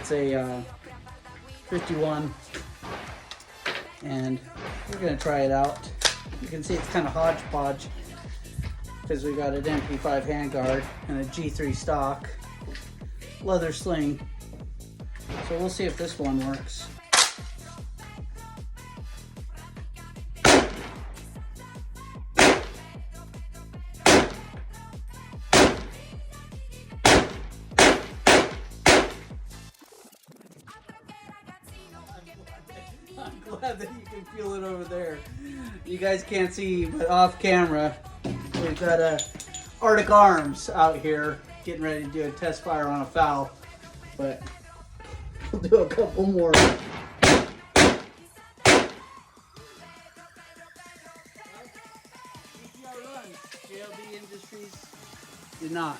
It's a 51, and we're gonna try it out. You can see it's kind of hodgepodge because we got an MP5 handguard and a G3 stock leather sling. So we'll see if this one works. I'm glad that you can feel it over there. You guys can't see, but off camera, we've got a Arctic Arms out here getting ready to do a test fire on a fowl. But we'll do a couple more. JLB Industries did not.